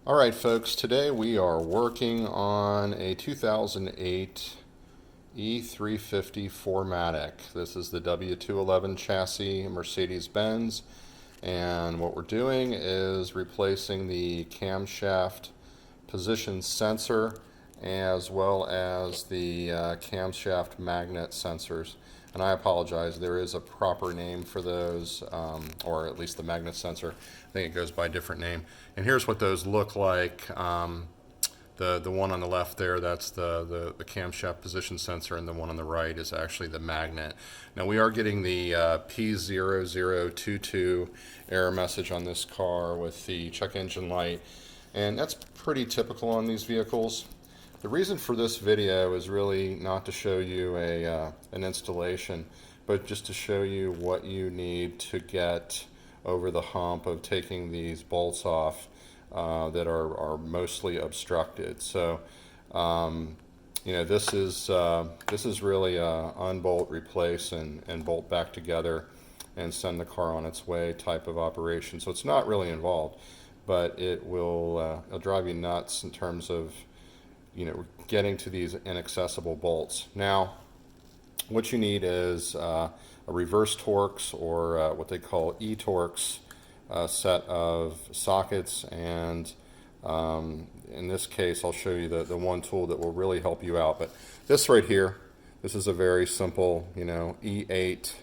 Alright folks, today we are working on a 2008 E350 4Matic. This is the W211 chassis Mercedes Benz, and what we're doing is replacing the camshaft position sensor as well as the camshaft magnet sensors. And I apologize, there is a proper name for those, or at least the magnet sensor. I think it goes by a different name. And here's what those look like. The one on the left there, that's the camshaft position sensor, and the one on the right is actually the magnet. Now we are getting the P0022 error message on this car with the check engine light, and that's pretty typical on these vehicles. The reason for this video is really not to show you an installation, but just to show you what you need to get over the hump of taking these bolts off that are mostly obstructed. So, you know, this is really a unbolt, replace, and bolt back together and send the car on its way type of operation. So it's not really involved, but it'll drive you nuts in terms of, you know, getting to these inaccessible bolts. Now, what you need is a reverse Torx, or what they call E-Torx, set of sockets, and in this case I'll show you the one tool that will really help you out. But this right here, this is a very simple, you know, E8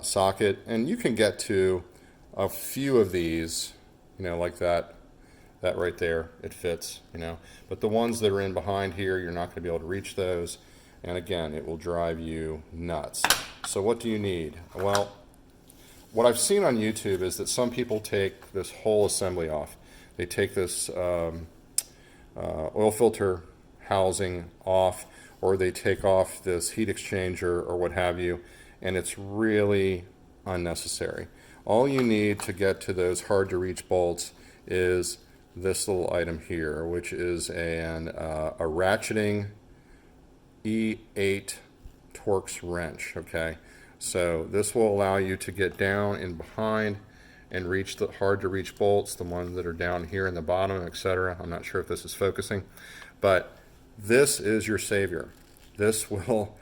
socket, and you can get to a few of these, you know, like that right there, it fits, you know, but the ones that are in behind here, you're not going to be able to reach those, and again, it will drive you nuts. So what do you need? Well, what I've seen on YouTube is that some people take this whole assembly off. They take this oil filter housing off, or they take off this heat exchanger or what have you, and it's really unnecessary. All you need to get to those hard to reach bolts is this little item here, which is a ratcheting E8 Torx wrench. Okay, so this will allow you to get down in behind and reach the hard to reach bolts, the ones that are down here in the bottom, etc. I'm not sure if this is focusing, but this is your savior. This will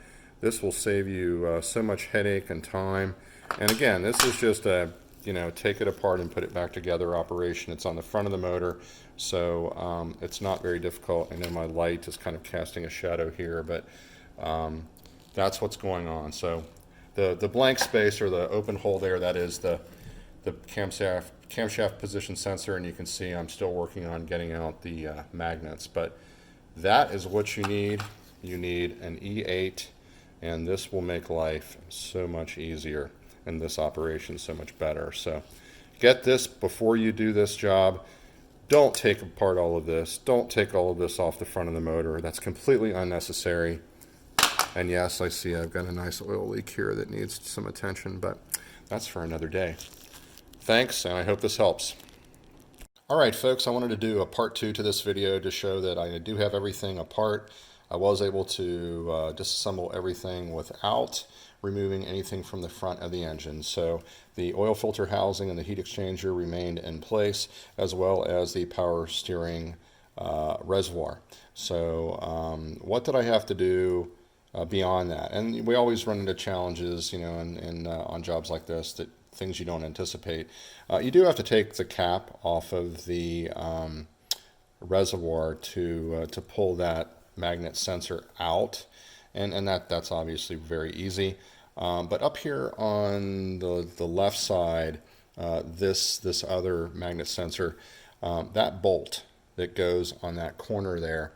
save you so much headache and time. And again, this is just a, you know, take it apart and put it back together operation. It's on the front of the motor, so it's not very difficult. I know my light is kind of casting a shadow here, but that's what's going on. So the blank space, or the open hole there, that is the camshaft position sensor, and you can see I'm still working on getting out the magnets, but that is what you need. You need an E8, and this will make life so much easier, and this operation so much better. So get this before you do this job. Don't take apart all of this. Don't take all of this off the front of the motor. That's completely unnecessary. And yes, I see I've got a nice oil leak here that needs some attention, but that's for another day. Thanks, and I hope this helps. Alright folks, I wanted to do a part 2 to this video to show that I do have everything apart. I was able to disassemble everything without removing anything from the front of the engine. So the oil filter housing and the heat exchanger remained in place, as well as the power steering reservoir. So what did I have to do beyond that? And we always run into challenges, you know, on jobs like this, that things you don't anticipate. You do have to take the cap off of the reservoir to pull that magnet sensor out, and that's obviously very easy. But up here on the left side, this other magnet sensor, that bolt that goes on that corner there,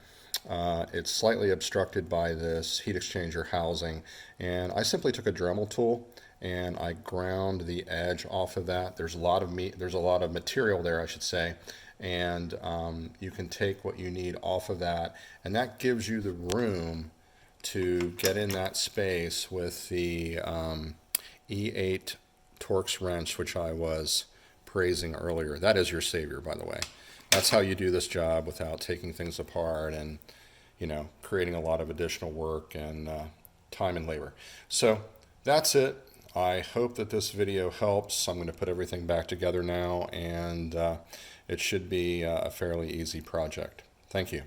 it's slightly obstructed by this heat exchanger housing, and I simply took a Dremel tool and I ground the edge off of that. There's a lot of material there, I should say, and you can take what you need off of that, and that gives you the room to get in that space with the E8 Torx wrench, which I was praising earlier. That is your savior, by the way. That's how you do this job without taking things apart and, you know, creating a lot of additional work and time and labor. So that's it. I hope that this video helps. I'm going to put everything back together now, and it should be a fairly easy project. Thank you.